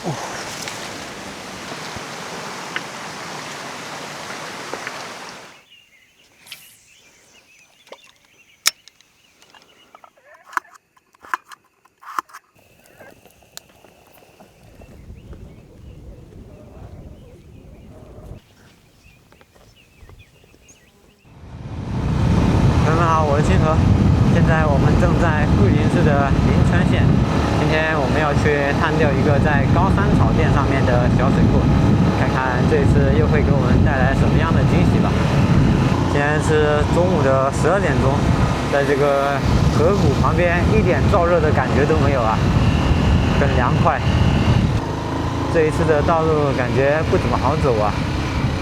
我是清河，现在我们正在桂林市的临川县。今天我们要去探钓一个在高山草甸上面的小水库，看看这次又会给我们带来什么样的惊喜吧。现在是中午的12点钟，在这个河谷旁边，一点燥热的感觉都没有啊，很凉快。这一次的道路感觉不怎么好走啊，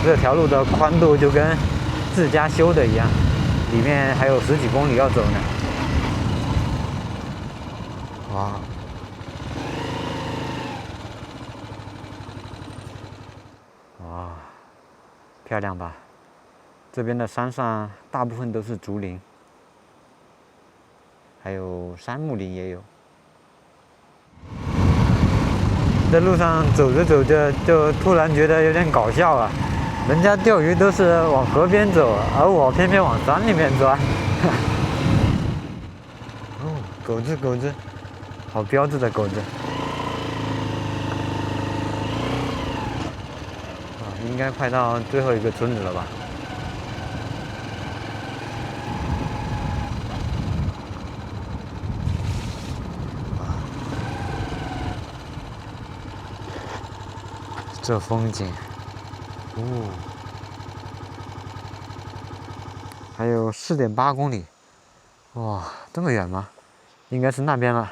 这条路的宽度就跟自家修的一样。里面还有10几公里要走呢。哇！哇，漂亮吧？这边的山上大部分都是竹林，还有杉木林也有。在路上走着走着，就突然觉得有点搞笑啊。人家钓鱼都是往河边走，而我偏偏往山里面钻。哦，狗子，狗子，好标致的狗子。啊，应该快到最后一个村子了吧？这风景。哦，还有4.8公里，哇，这么远吗？应该是那边了。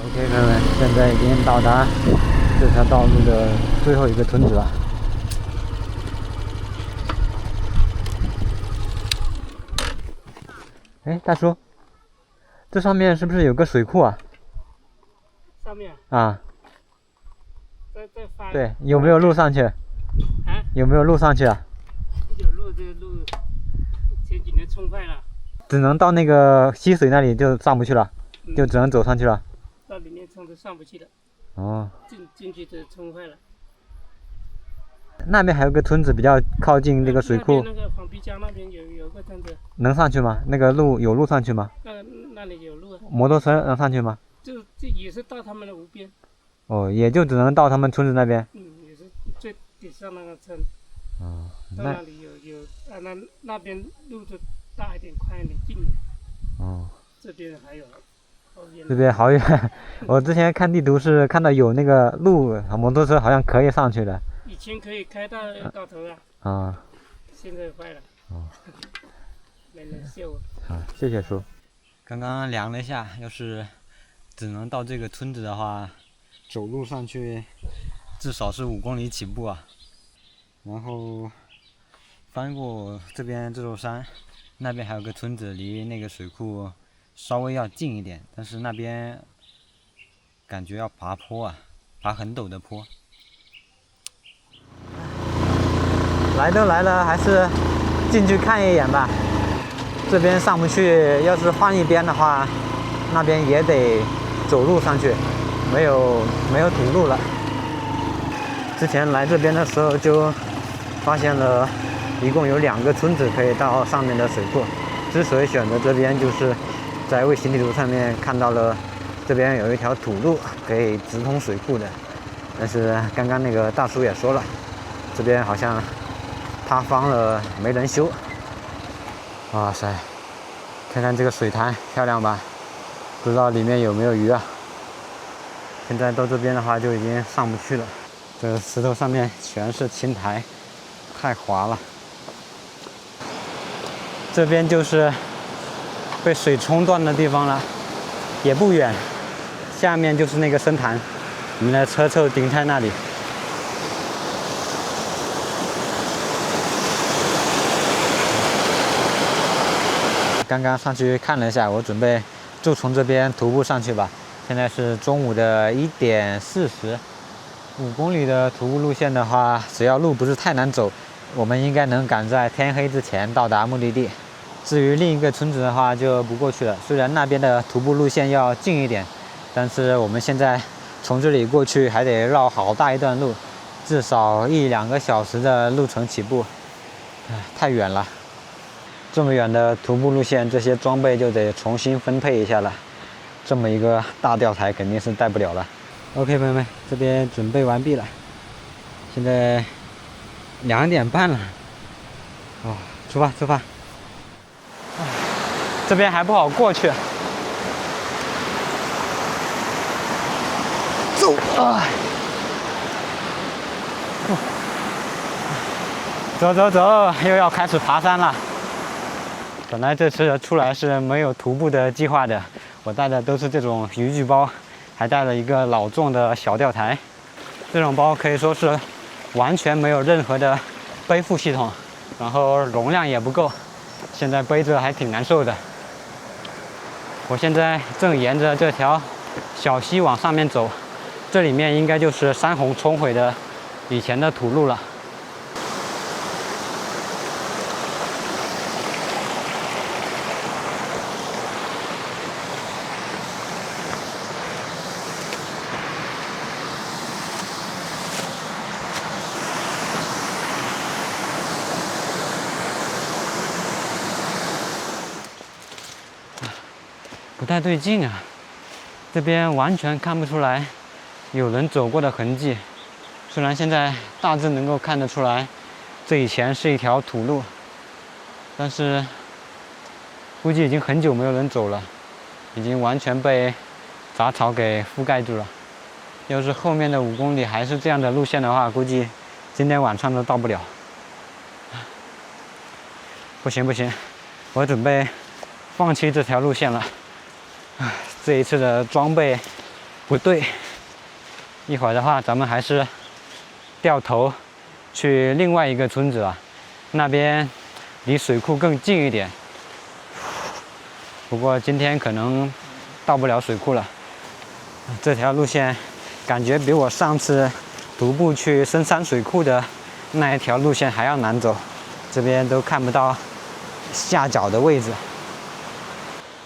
OK， 朋友们，现在已经到达这条道路的最后一个村子了。哎，大叔，这上面是不是有个水库啊？上面啊？在翻。对，有没有路上去？啊？有没有路上去啊？有路，这个路前几年冲坏了。只能到那个溪水那里就上不去了，就只能走上去了。到里面冲都上不去了。哦。进去就冲坏了。那边还有个村子比较靠近这个水库。那个黄皮江那边有个村子。能上去吗？那个路有路上去吗？那里有路啊。摩托车能上去吗？这也是到他们的湖边。哦，也就只能到他们村子那边。也是最底上那个村。哦。到那里有那边路就大一点，宽一点，近一点。哦。这边还有。这边好远，我之前看地图是看到有那个路，摩托车好像可以上去的。以前可以开到头啊。啊。现在坏了。哦。没人修。好，谢谢叔。刚刚量了一下，要是只能到这个村子的话，走路上去至少是5公里起步啊。然后翻过这边这座山，那边还有个村子，离那个水库稍微要近一点，但是那边感觉要爬坡啊，爬很陡的坡。来都来了，还是进去看一眼吧。这边上不去，要是换一边的话，那边也得走路上去，没有土路了。之前来这边的时候就发现了，一共有2个村子可以到上面的水库。之所以选择这边，就是在卫星地图上面看到了这边有一条土路可以直通水库的，但是刚刚那个大叔也说了，这边好像塌方了，没人修。哇塞，看看这个水潭漂亮吧？不知道里面有没有鱼啊？现在到这边的话就已经上不去了，这石头上面全是青苔，太滑了。这边就是被水冲断的地方了，也不远，下面就是那个深潭，我们的车就停在那里。刚刚上去看了一下，我准备就从这边徒步上去吧。现在是中午的1点40，5公里的徒步路线的话，只要路不是太难走，我们应该能赶在天黑之前到达目的地。至于另一个村子的话，就不过去了。虽然那边的徒步路线要近一点，但是我们现在从这里过去还得绕好大一段路，至少1-2个小时的路程起步，太远了。这么远的徒步路线，这些装备就得重新分配一下了。这么一个大吊台肯定是带不了了。OK， 朋友们，这边准备完毕了，现在2点半了。哦，出发出发。这边还不好过去。走啊！走走走，又要开始爬山了。本来这次出来是没有徒步的计划的，我带的都是这种渔具包，还带了一个老重的小吊台。这种包可以说是完全没有任何的背负系统，然后容量也不够，现在背着还挺难受的。我现在正沿着这条小溪往上面走，这里面应该就是山洪冲毁的以前的土路了。不太对劲啊，这边完全看不出来有人走过的痕迹。虽然现在大致能够看得出来，这以前是一条土路，但是估计已经很久没有人走了，已经完全被杂草给覆盖住了。要是后面的5公里还是这样的路线的话，估计今天晚上都到不了。不行不行，我准备放弃这条路线了。这一次的装备不对，一会儿的话咱们还是掉头去另外一个村子啊，那边离水库更近一点。不过今天可能到不了水库了。这条路线感觉比我上次徒步去深山水库的那一条路线还要难走，这边都看不到下脚的位置。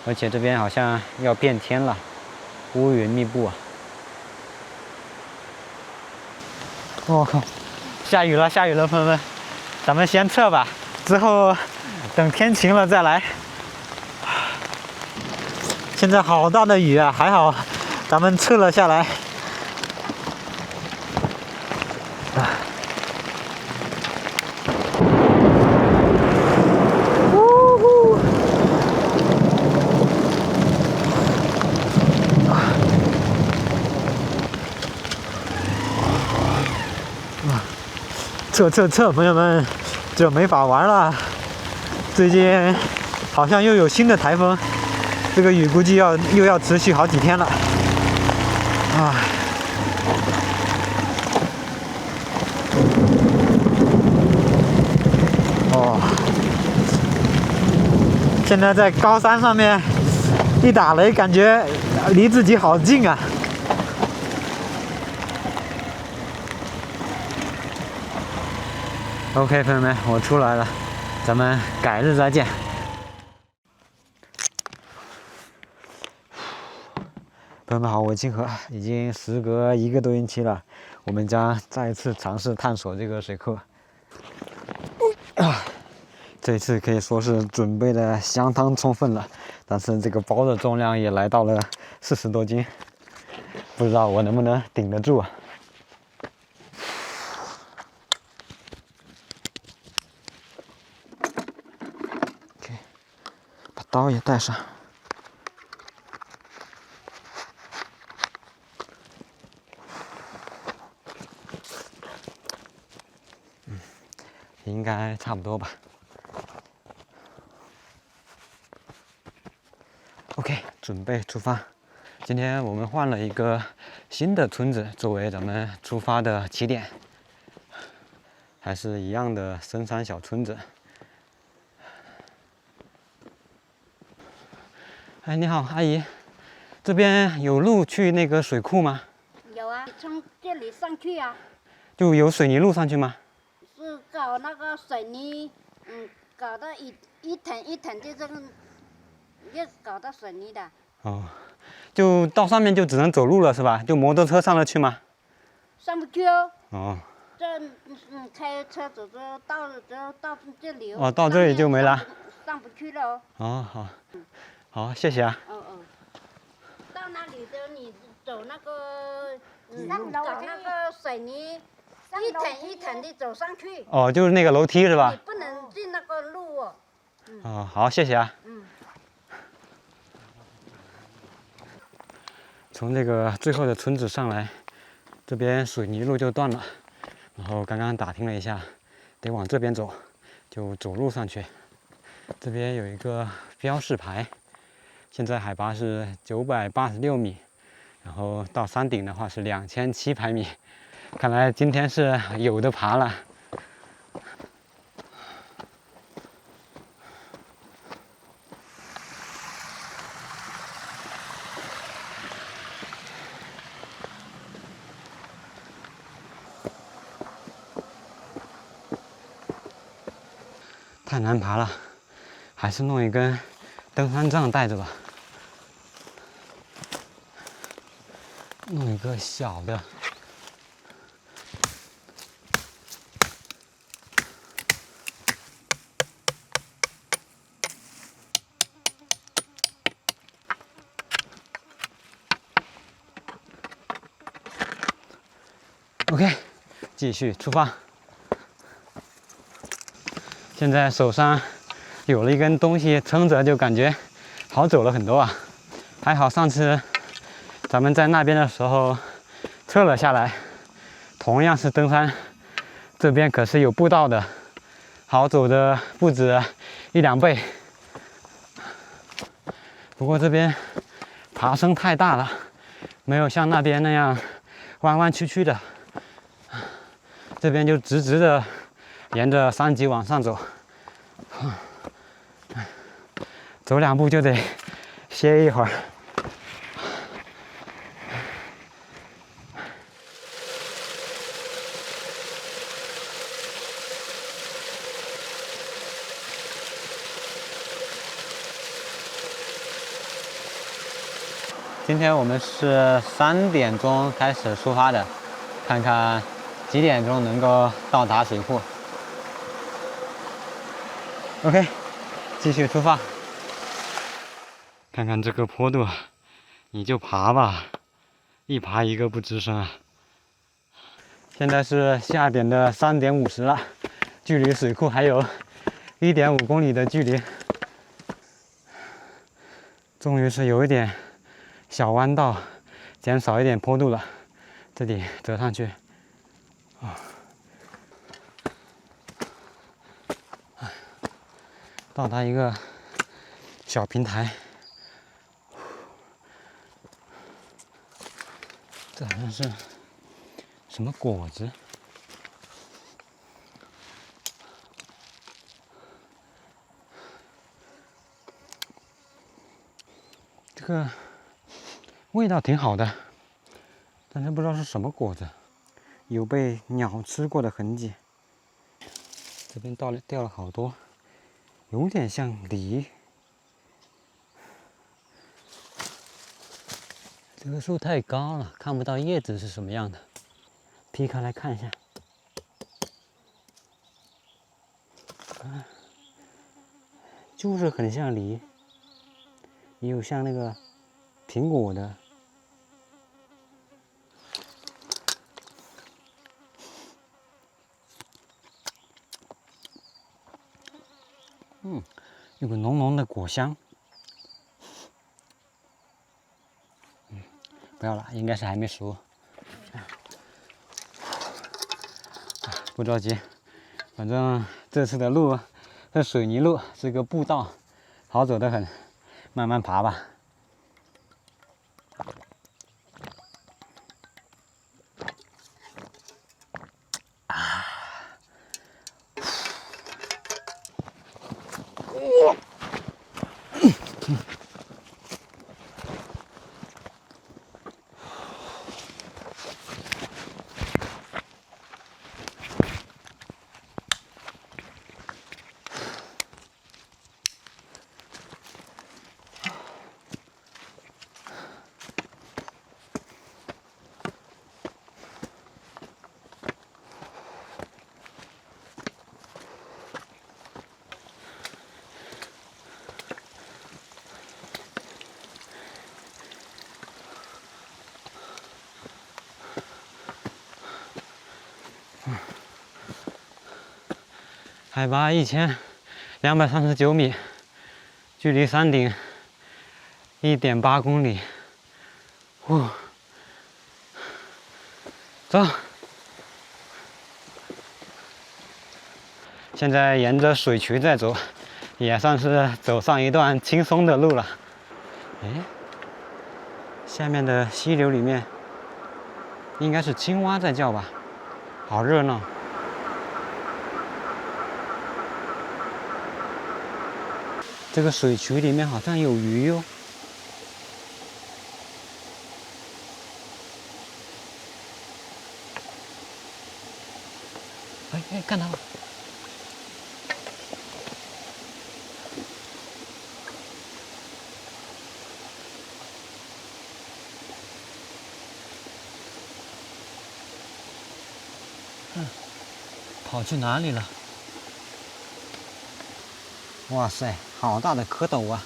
而且这边好像要变天了，乌云密布啊！我靠，下雨了，下雨了，朋友们，咱们先撤吧，之后等天晴了再来。现在好大的雨啊，还好咱们撤了下来。撤，朋友们，这没法玩了。最近好像又有新的台风，这个雨估计又要持续好几天了。哦，现在在高山上面一打雷，感觉离自己好近啊。OK， 朋友们，我出来了，咱们改日再见。朋友们好，我清河，已经时隔1个多星期了，我们将再一次尝试探索这个水库。这一次可以说是准备的相当充分了，但是这个包的重量也来到了40多斤，不知道我能不能顶得住啊。刀也带上。应该差不多吧。OK， 准备出发。今天我们换了一个新的村子作为咱们出发的起点，还是一样的深山小村子。哎，你好，阿姨，这边有路去那个水库吗？有啊，从这里上去啊。就有水泥路上去吗？是搞那个水泥，搞到一层一层就这个，又搞到水泥的。哦，就到上面就只能走路了是吧？就摩托车上得去吗？上不去哦。哦。这开车走着到了之后到这里哦，到这里就没了。上不去了哦。哦，好，好，谢谢啊。到那里的你走那个找那个水泥，一层一层的走上去。哦，就是那个楼梯是吧？你不能进那个路哦。哦，好，谢谢啊。从这个最后的村子上来，这边水泥路就断了，然后刚刚打听了一下，得往这边走，就走路上去。这边有一个标示牌，现在海拔是986米，然后到山顶的话是2700米，看来今天是有的爬了。太难爬了，还是弄一根登山杖带着吧。弄一个小的。OK， 继续出发。现在手上有了一根东西撑着，就感觉好走了很多啊。还好上次咱们在那边的时候撤了下来，同样是登山，这边可是有步道的，好走的不止1-2倍。不过这边爬升太大了，没有像那边那样弯弯曲曲的，这边就直直的沿着山脊往上走，走2步就得歇一会儿。今天我们是3点钟开始出发的，看看几点钟能够到达水库。OK， 继续出发。看看这个坡度，你就爬吧，一爬一个不吱声啊。现在是下点的3点50了，距离水库还有1.5公里的距离。终于是有一点小弯道，减少一点坡度了，这里折上去。到达一个小平台，这好像是什么果子？这个味道挺好的，但是不知道是什么果子，有被鸟吃过的痕迹。这边掉了好多，有点像梨。这个树太高了，看不到叶子是什么样的。劈开来看一下，就是很像梨，也有像那个苹果的。有个浓浓的果香。不要了，应该是还没熟。不着急，反正这次的路是水泥路，是个步道，好走得很，慢慢爬吧。海拔1239米，距离山顶1.8公里。走。现在沿着水渠在走，也算是走上一段轻松的路了。哎，下面的溪流里面应该是青蛙在叫吧，好热闹。这个水渠里面好像有鱼哟。哎，看到了。跑去哪里了？哇塞，好大的蝌蚪啊！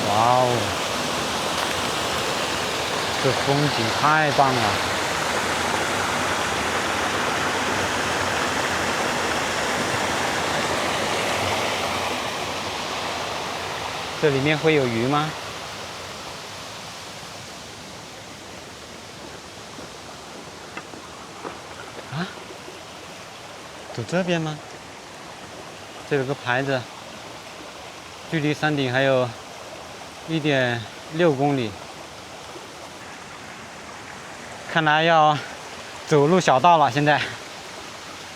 哇哦，这风景太棒了！这里面会有鱼吗？啊？走这边吗？这有个牌子，距离山顶还有1.6公里。看来要走入小道了，现在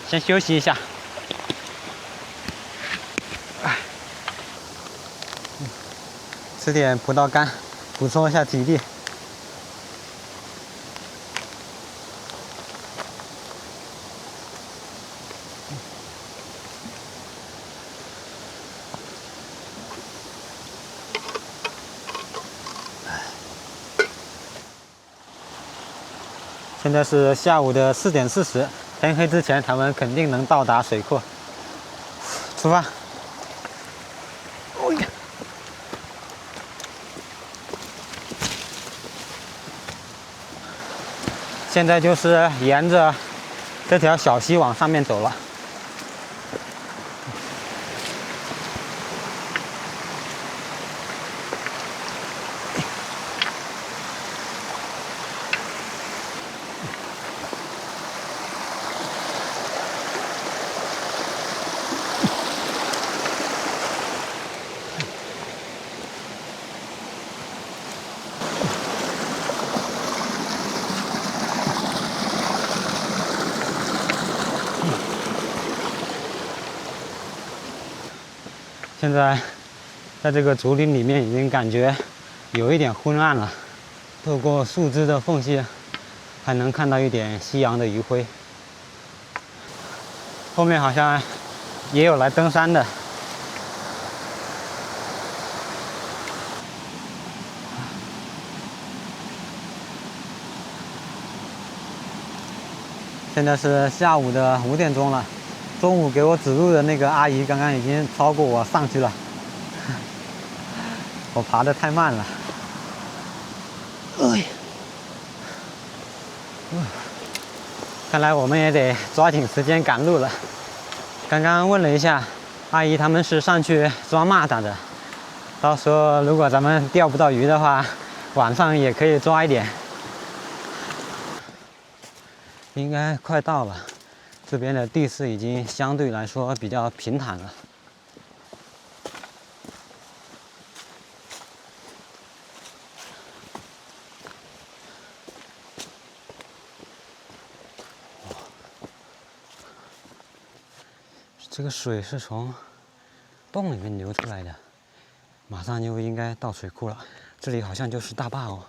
先休息一下。吃点葡萄干，补充一下体力。现在是下午的4点40，天黑之前咱们肯定能到达水库。出发！现在就是沿着这条小溪往上面走了。现在在这个竹林里面已经感觉有一点昏暗了，透过树枝的缝隙还能看到一点夕阳的余晖。后面好像也有来登山的。现在是下午的5点钟了。中午给我指路的那个阿姨刚刚已经超过我上去了，我爬得太慢了。看来我们也得抓紧时间赶路了。刚刚问了一下，阿姨他们是上去抓蚂蚱的，到时候如果咱们钓不到鱼的话，晚上也可以抓一点。应该快到了。这边的地势已经相对来说比较平坦了。这个水是从洞里面流出来的，马上就应该到水库了。这里好像就是大坝哦。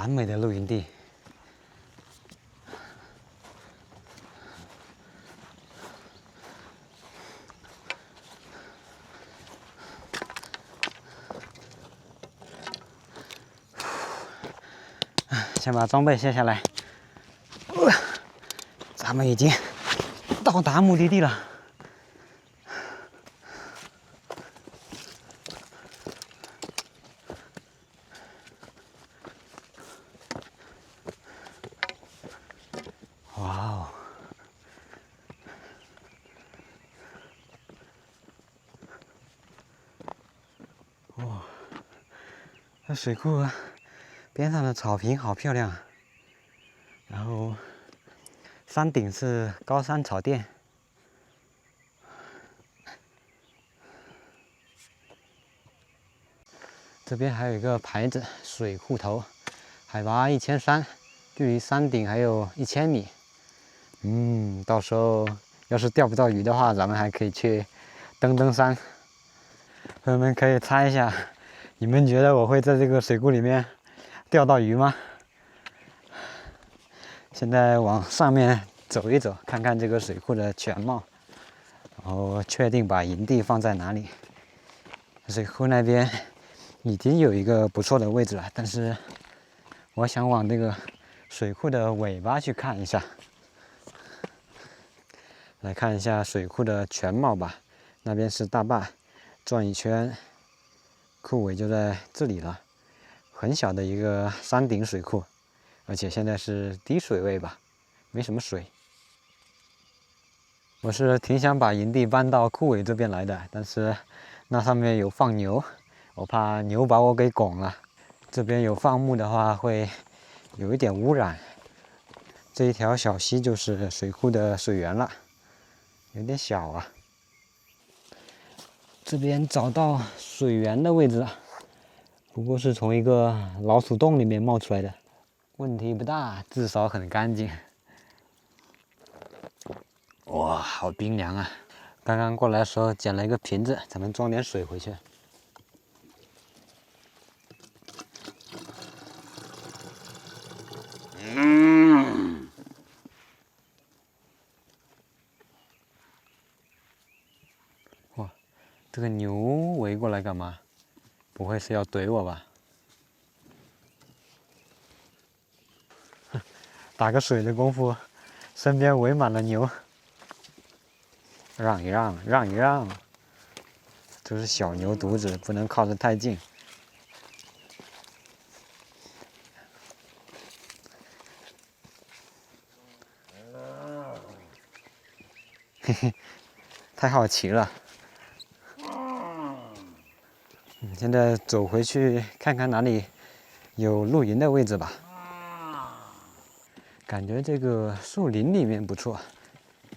完美的露营地。先把装备卸下来。咱们已经到达目的地了。哇哦！哇，这水库边上的草坪好漂亮啊。然后山顶是高山草甸。这边还有一个牌子“水库头”，海拔1300，距离山顶还有1000米。到时候要是钓不到鱼的话，咱们还可以去登山。朋友们可以猜一下，你们觉得我会在这个水库里面钓到鱼吗？现在往上面走一走，看看这个水库的全貌，然后确定把营地放在哪里。水库那边已经有一个不错的位置了，但是我想往这个水库的尾巴去看一下，来看一下水库的全貌吧。那边是大坝，转一圈，库尾就在这里了。很小的一个山顶水库，而且现在是低水位吧，没什么水。我是挺想把营地搬到库尾这边来的，但是那上面有放牛，我怕牛把我给拱了。这边有放牧的话，会有一点污染。这一条小溪就是水库的水源了，有点小啊。这边找到水源的位置了，不过是从一个老鼠洞里面冒出来的，问题不大，至少很干净。哇，好冰凉啊！刚刚过来的时候捡了一个瓶子，咱们装点水回去。哇，这个牛围过来干嘛？不会是要怼我吧？打个水的功夫，身边围满了牛。让一让，让一让。都是小牛犊子，不能靠得太近。嘿嘿，太好奇了。现在走回去看看哪里有露营的位置吧。感觉这个树林里面不错，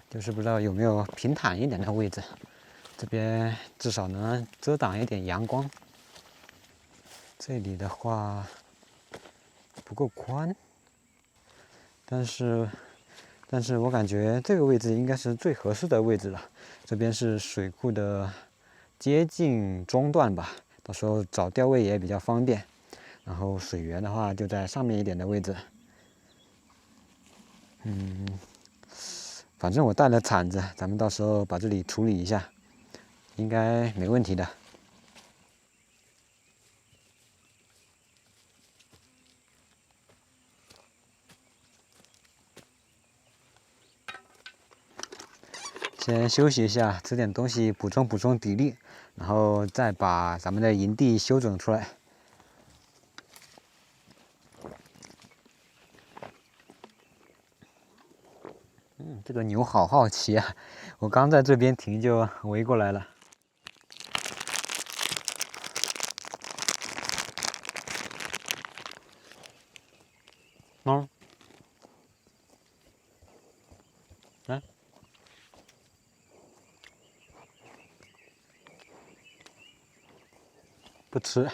就是不知道有没有平坦一点的位置。这边至少能遮挡一点阳光。这里的话不够宽，但是我感觉这个位置应该是最合适的位置了。这边是水库的接近中段吧，到时候找钓位也比较方便。然后水源的话就在上面一点的位置。反正我带了铲子，咱们到时候把这里处理一下，应该没问题的。先休息一下，吃点东西补充补充体力，然后再把咱们的营地修整出来。这个牛好好奇啊！我刚在这边停就围过来了。来，不吃。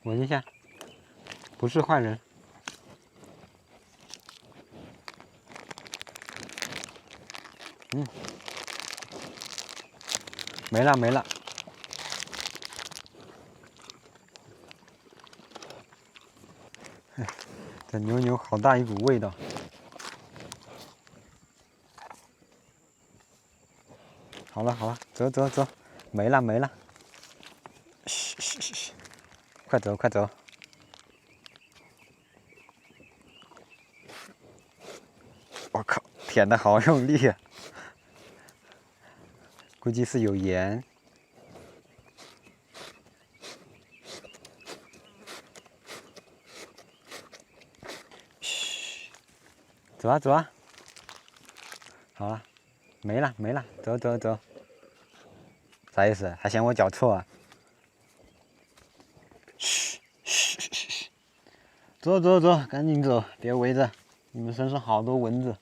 闻一下，不是坏人。没了没了。这牛好大一股味道。好了好了，走，没了。嘘，快走。我靠，舔的好用力啊！估计是有盐。嘘，走啊！好了，没了，走。啥意思？还嫌我脚臭啊？嘘，走，赶紧走，别围着，你们身上好多蚊子。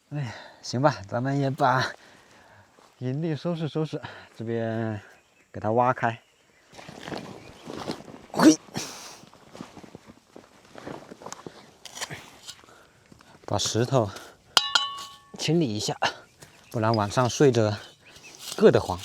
哎呀，行吧，咱们也把营地收拾，这边给它挖开。嘿，把石头清理一下，不然晚上睡着硌得慌。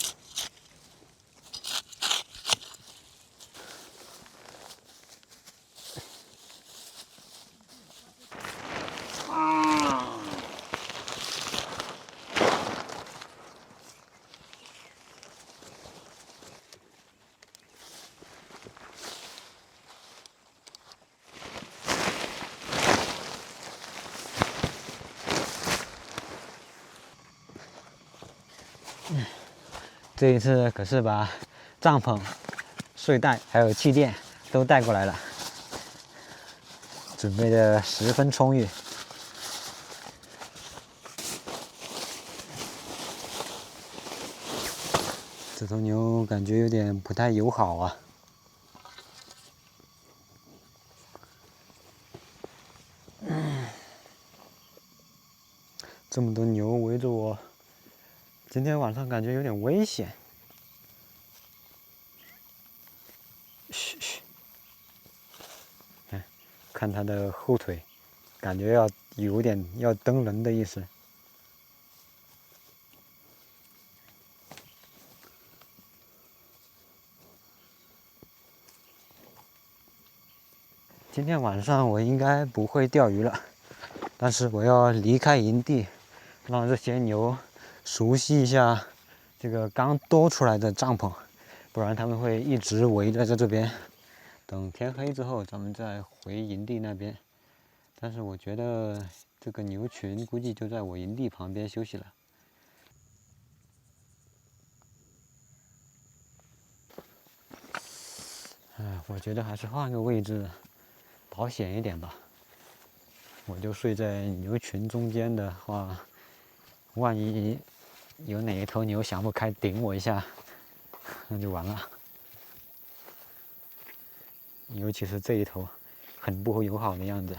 这一次可是把帐篷、睡袋还有气垫都带过来了，准备的十分充裕。这头牛感觉有点不太友好啊。这么多牛围着我，今天晚上感觉有点危险。嘘，看它的后腿，感觉有点要蹬人的意思。今天晚上我应该不会钓鱼了，但是我要离开营地，让这些牛熟悉一下这个刚多出来的帐篷，不然他们会一直围在这边。等天黑之后，咱们再回营地那边。但是我觉得这个牛群估计就在我营地旁边休息了。我觉得还是换个位置保险一点吧。我就睡在牛群中间的话，万一有哪一头牛想不开顶我一下，那就完了。尤其是这一头，很不友好的样子。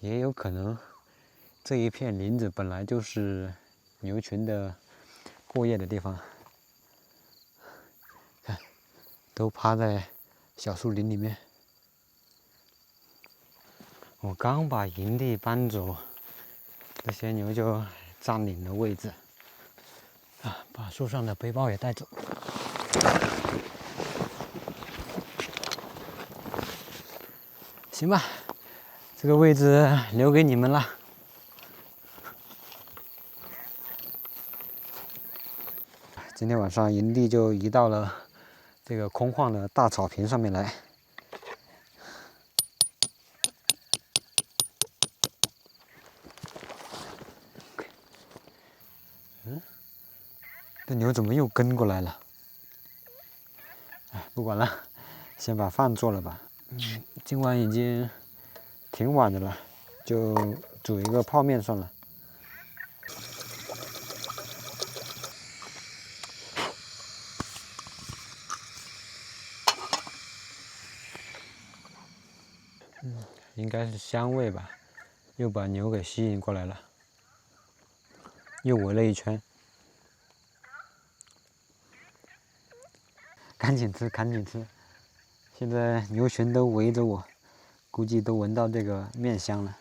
也有可能，这一片林子本来就是牛群的过夜的地方。看，都趴在小树林里面。我刚把营地搬走，这些牛就占领了位置。把树上的背包也带走。行吧，这个位置留给你们了。今天晚上营地就移到了这个空旷的大草坪上面来。这牛怎么又跟过来了？不管了，先把饭做了吧。今晚已经挺晚的了，就煮一个泡面算了。应该是香味吧，又把牛给吸引过来了，又围了一圈。赶紧吃，赶紧吃！现在牛群都围着我，估计都闻到这个面香了。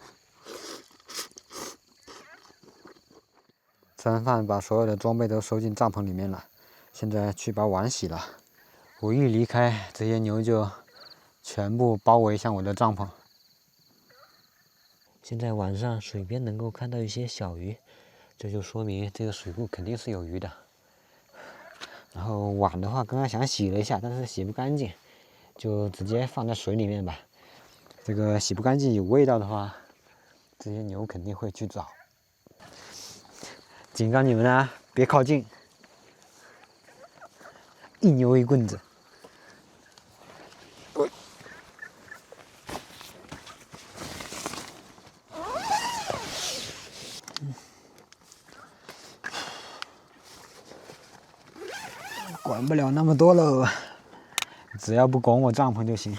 吃完饭，把所有的装备都收进帐篷里面了。现在去把碗洗了。我一离开，这些牛就全部包围向我的帐篷。现在晚上水边能够看到一些小鱼，这就说明这个水库肯定是有鱼的。然后碗的话，刚刚想洗了一下，但是洗不干净，就直接放在水里面吧。这个洗不干净有味道的话，这些牛肯定会去找。警告你们啊，别靠近！一牛一棍子。管不了那么多喽，只要不拱我帐篷就行。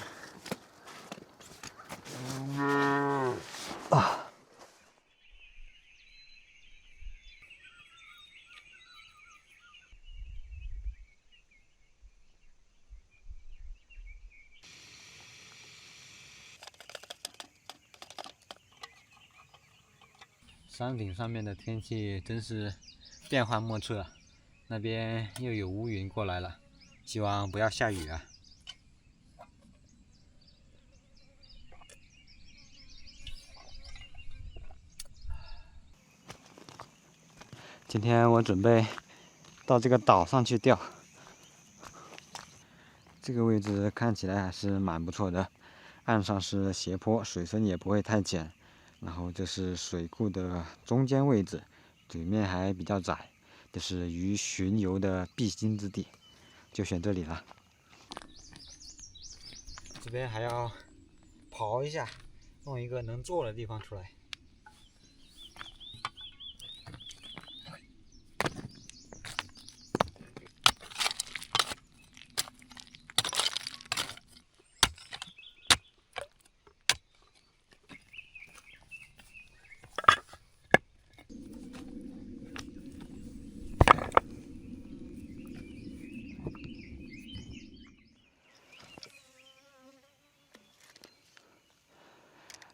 山顶上面的天气真是变幻莫测，那边又有乌云过来了，希望不要下雨啊。今天我准备到这个岛上去钓，这个位置看起来还是蛮不错的，岸上是斜坡，水深也不会太浅。然后这是水库的中间位置，水面还比较窄，这是鱼巡游的必经之地，就选这里了。这边还要刨一下，弄一个能坐的地方出来。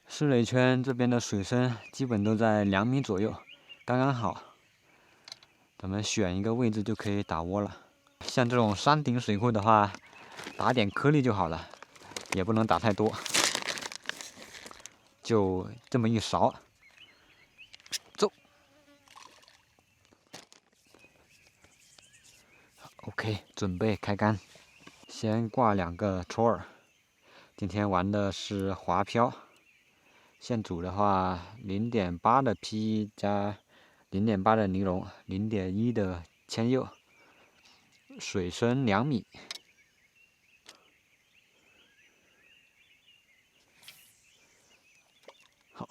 湿垒圈这边的水深基本都在2米左右，刚刚好。咱们选一个位置就可以打窝了。像这种山顶水库的话，打点颗粒就好了，也不能打太多，就这么一勺。走。OK， 准备开竿。先挂2个戳儿。今天玩的是滑漂。现煮的话，0.8的 PE 加0.8的尼龙，0.1的铅釉，水深2米。好，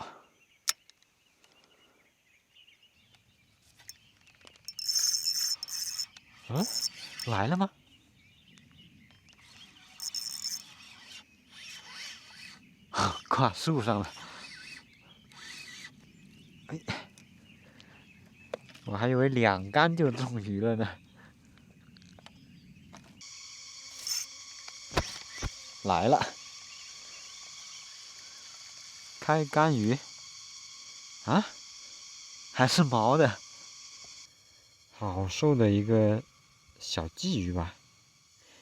来了吗？挂树上了。我还以为2竿就中鱼了呢。来了，开竿鱼啊，还是毛的，好瘦的一个小鲫鱼吧，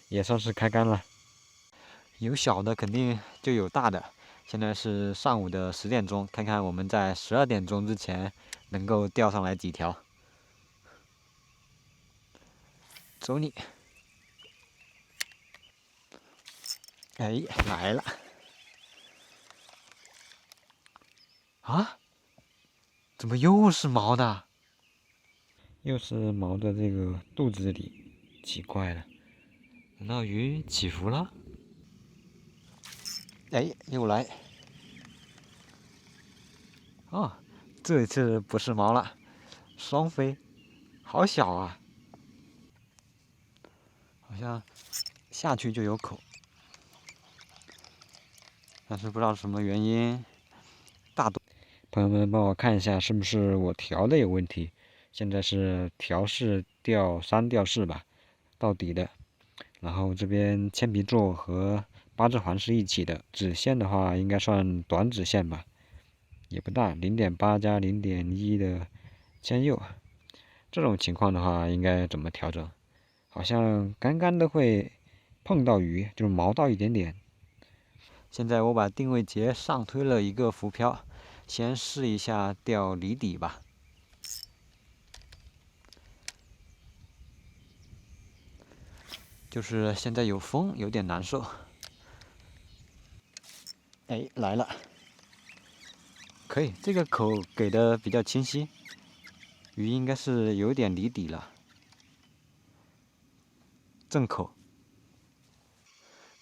也算是开竿了。有小的肯定就有大的。现在是上午的10点钟，看看我们在12点钟之前能够钓上来几条。走你！哎，来了！啊？怎么又是毛的？又是毛的这个肚子里，奇怪了，难道鱼起伏了？哎，又来！哦，这一次不是毛了，双飞，好小啊！好像下去就有口。但是不知道什么原因，朋友们帮我看一下是不是我调的有问题。现在是调式调3调4吧，到底的。然后这边铅笔座和8字环是一起的，指线的话应该算短指线吧，也不大，0.8加0.1的铅釉。这种情况的话应该怎么调整？好像刚刚都会碰到鱼，就是毛到一点点。现在我把定位节上推了一个浮漂，先试一下钓离底吧。就是现在有风，有点难受。哎，来了，可以，这个口给的比较清晰，鱼应该是有点离底了。正口，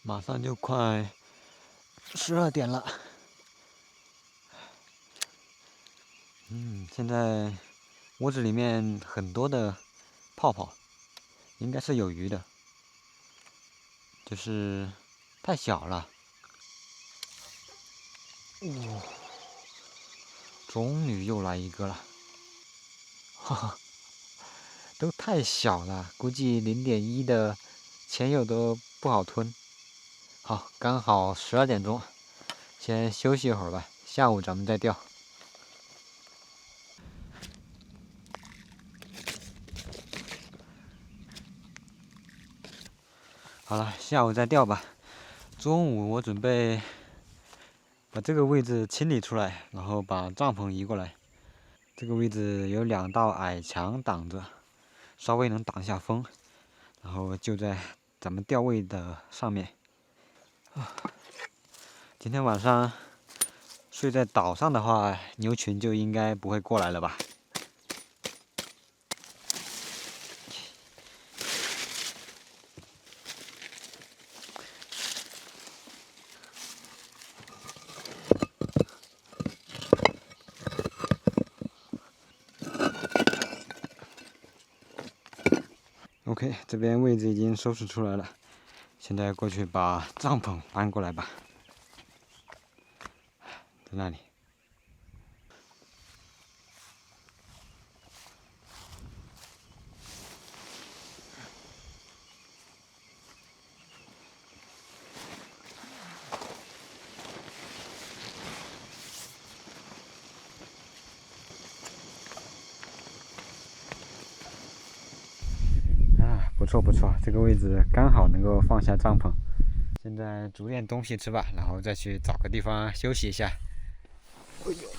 马上就快12点了。现在窝子里面很多的泡泡，应该是有鱼的，就是太小了。终于又来一个了，哈哈，都太小了，估计0.1的铅釉都不好吞。好，刚好12点钟，先休息一会儿吧，下午咱们再钓。好了，下午再钓吧。中午我准备把这个位置清理出来，然后把帐篷移过来。这个位置有2道矮墙挡着，稍微能挡下风，然后就在咱们钓位的上面。今天晚上睡在岛上的话，牛群就应该不会过来了吧？OK， 这边位置已经收拾出来了，现在过去把帐篷搬过来吧。在那里。不错不错，这个位置刚好能够放下帐篷。现在煮点东西吃吧，然后再去找个地方休息一下。哎呦！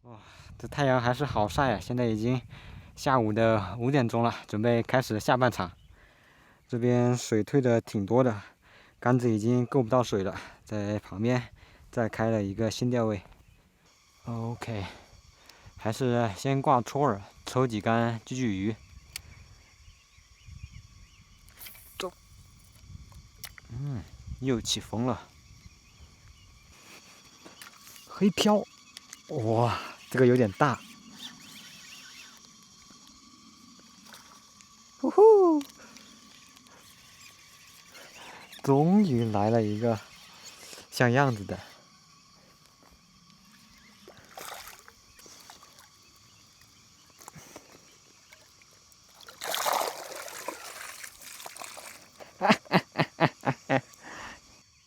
哇，这太阳还是好晒啊！现在已经下午的5点钟了，准备开始下半场。这边水退的挺多的，杆子已经够不到水了，在旁边再开了一个新钓位。OK。还是先挂戳儿，抽几竿聚聚鱼。走，又起风了。黑漂，哇，这个有点大。呼呼，终于来了一个像样子的。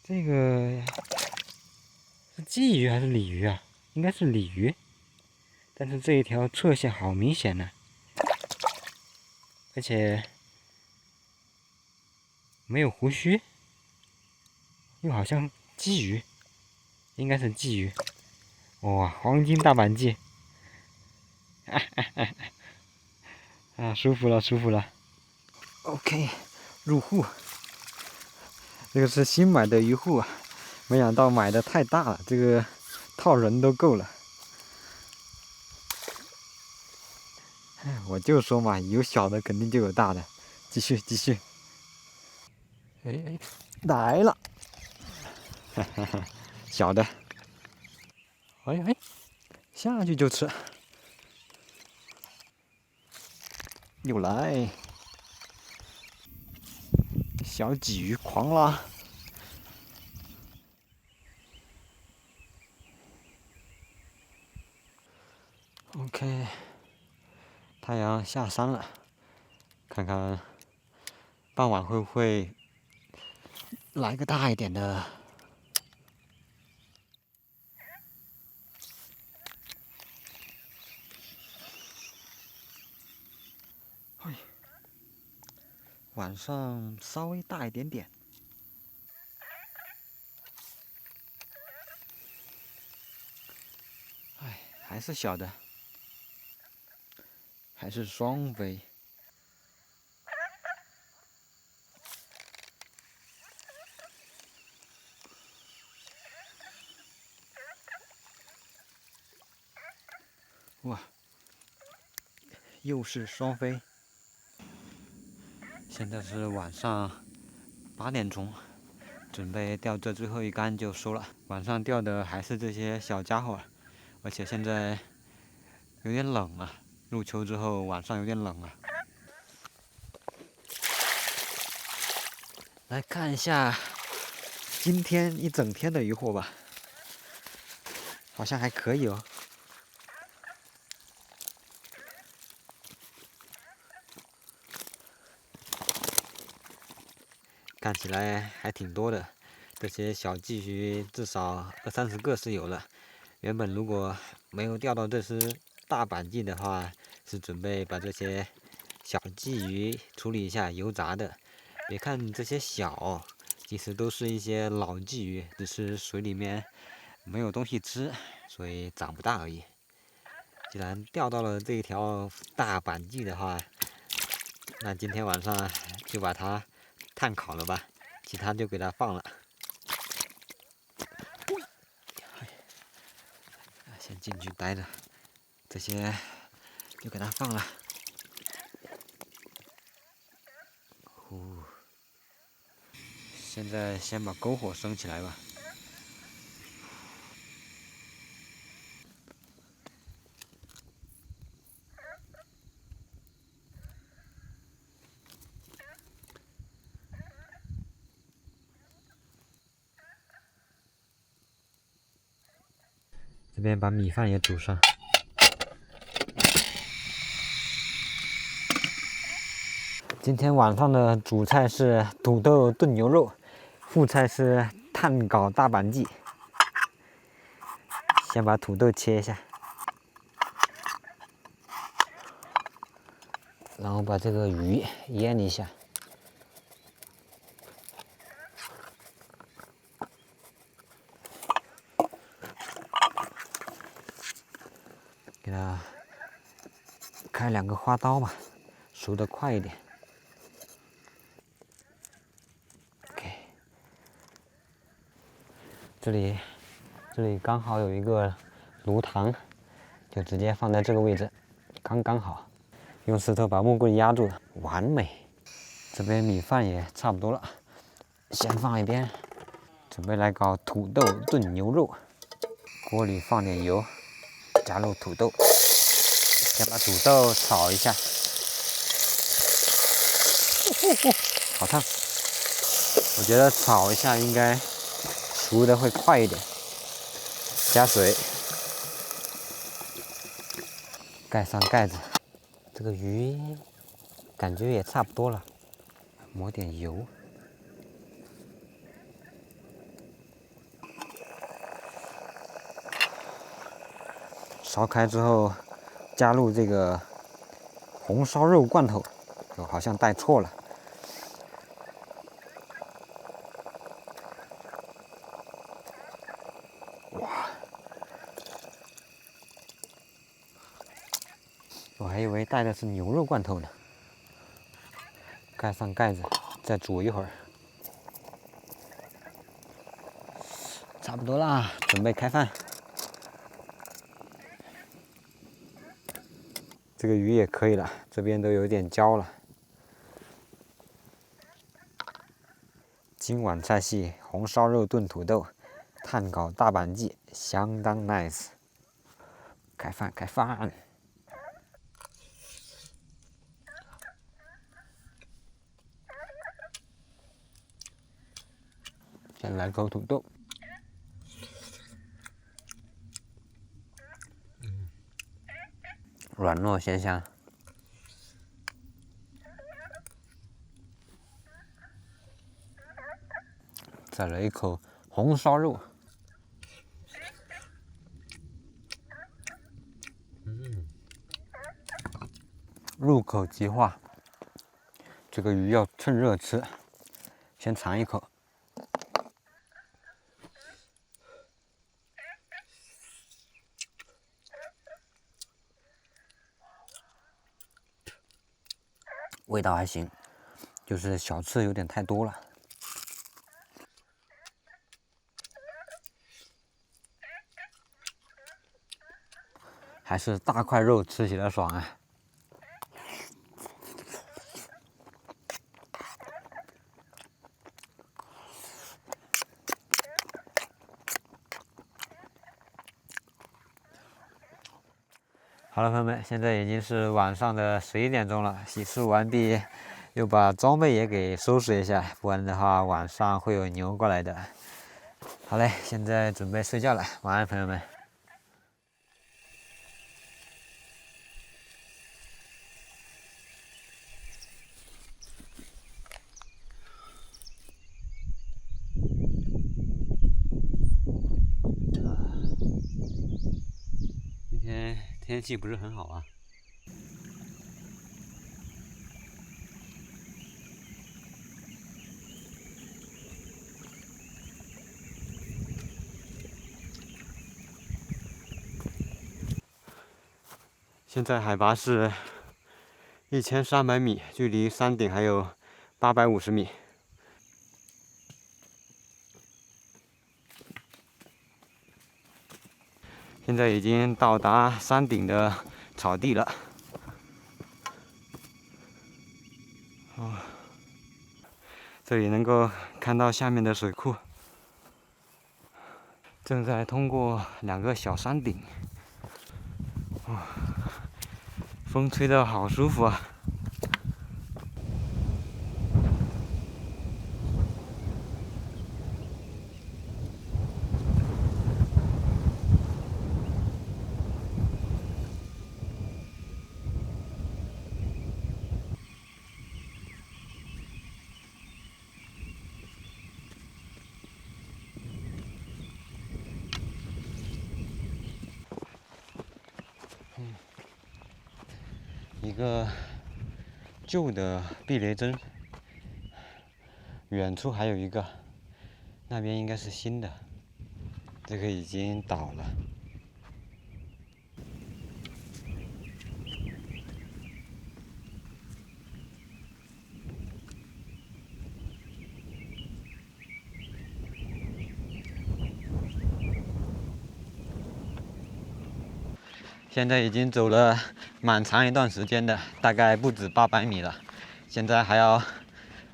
这个是鲫鱼还是鲤鱼啊？应该是鲤鱼，但是这一条侧线好明显呢，而且没有胡须，又好像鲫鱼，应该是鲫鱼。哇，黄金大板鲫，啊，舒服了，舒服了。OK， 入户。这个是新买的鱼护啊，没想到买的太大了，这个套人都够了。我就说嘛，有小的肯定就有大的。继续继续。哎，来了，哈哈哈，小的。哎，下去就吃。又来。小鲫鱼狂拉。OK， 太阳下山了，看看傍晚会不会来个大一点的。晚上稍微大一点点。哎，还是小的，还是双飞。哇，又是双飞。现在是晚上8点钟，准备钓这最后一竿就收了。晚上钓的还是这些小家伙，而且现在有点冷了。入秋之后晚上有点冷了。来看一下今天一整天的渔获吧，好像还可以哦。看起来还挺多的，这些小鲫鱼至少20-30个是有了。原本如果没有钓到这只大板鲫的话，是准备把这些小鲫鱼处理一下油炸的。别看这些小，其实都是一些老鲫鱼，只是水里面没有东西吃，所以长不大而已。既然钓到了这一条大板鲫的话，那今天晚上就把它炭烤了吧，其他就给它放了。先进去待着，这些就给它放了。现在先把篝火升起来吧。这边把米饭也煮上。今天晚上的主菜是土豆炖牛肉，副菜是炭烤大板鲫。先把土豆切一下，然后把这个鱼腌一下。给它开2个花刀吧，熟得快一点。OK， 这里刚好有一个炉膛，就直接放在这个位置，刚刚好。用石头把木棍压住，完美。这边米饭也差不多了，先放一边，准备来搞土豆炖牛肉。锅里放点油，加入土豆，先把土豆炒一下。好烫！我觉得炒一下应该熟的会快一点。加水，盖上盖子。这个鱼感觉也差不多了，抹点油。烧开之后，加入这个红烧肉罐头，我好像带错了。哇！我还以为带的是牛肉罐头呢。盖上盖子，再煮一会儿。差不多啦，准备开饭。这个鱼也可以了，这边都有点焦了。今晚菜系红烧肉炖土豆，炭烤大板鲫，相当 nice。开饭，开饭！先来口土豆。软糯鲜香。再来一口红烧肉。入口即化。这个鱼要趁热吃，先尝一口。味道还行，就是小刺有点太多了。还是大块肉吃起来爽啊！好了，朋友们，现在已经是晚上的11点钟了，洗漱完毕，又把装备也给收拾一下，不然的话晚上会有牛过来的。好嘞，现在准备睡觉了，晚安，朋友们。今天天气不是很好啊。现在海拔是1300米，距离山顶还有850米。现在已经到达山顶的草地了。这里能够看到下面的水库。正在通过2个小山顶。风吹得好舒服啊！一个旧的避雷针，远处还有一个，那边应该是新的，这个已经倒了。现在已经走了蛮长一段时间的，大概不止800米了。现在还要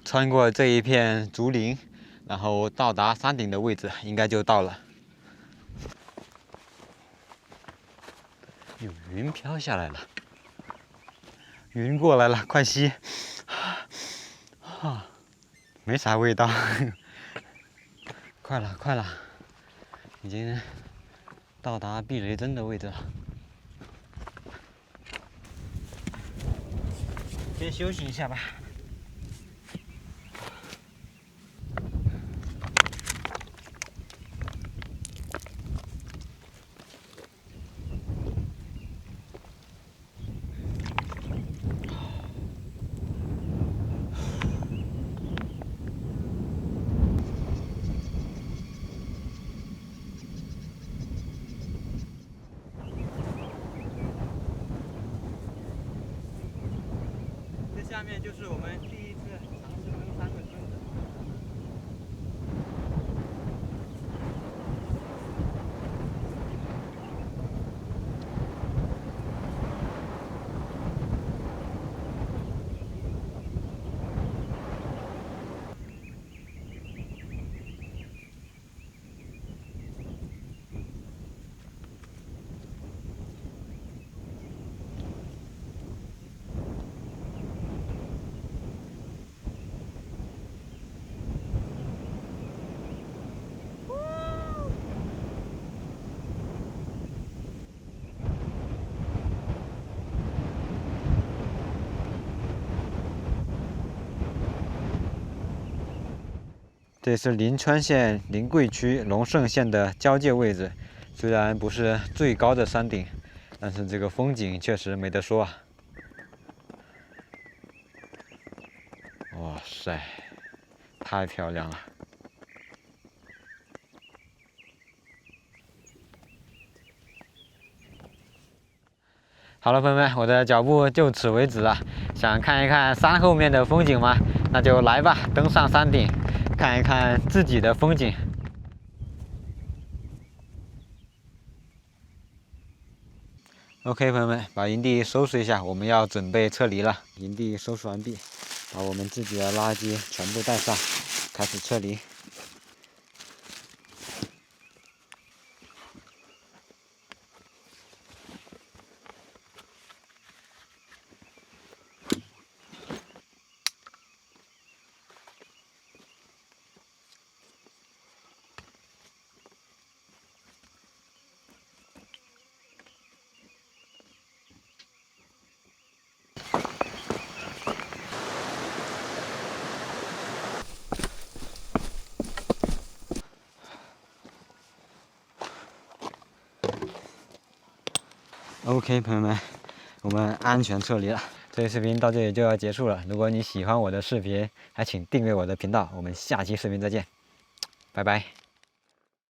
穿过这一片竹林，然后到达山顶的位置，应该就到了。有云飘下来了，云过来了，快吸！没啥味道，快了，快了，已经到达避雷针的位置了。先休息一下吧。下面就是我们第一次尝试登山的村子。这是临川县临桂区龙胜县的交界位置，虽然不是最高的山顶，但是这个风景确实没得说啊！哇塞，太漂亮了！好了，朋友们，我的脚步就此为止了。想看一看山后面的风景吗？那就来吧，登上山顶，看一看自己的风景。OK， 朋友们，把营地收拾一下，我们要准备撤离了。营地收拾完毕，把我们自己的垃圾全部带上，开始撤离。OK， 朋友们，我们安全撤离了。这期视频到这里就要结束了。如果你喜欢我的视频，还请订阅我的频道。我们下期视频再见，拜拜。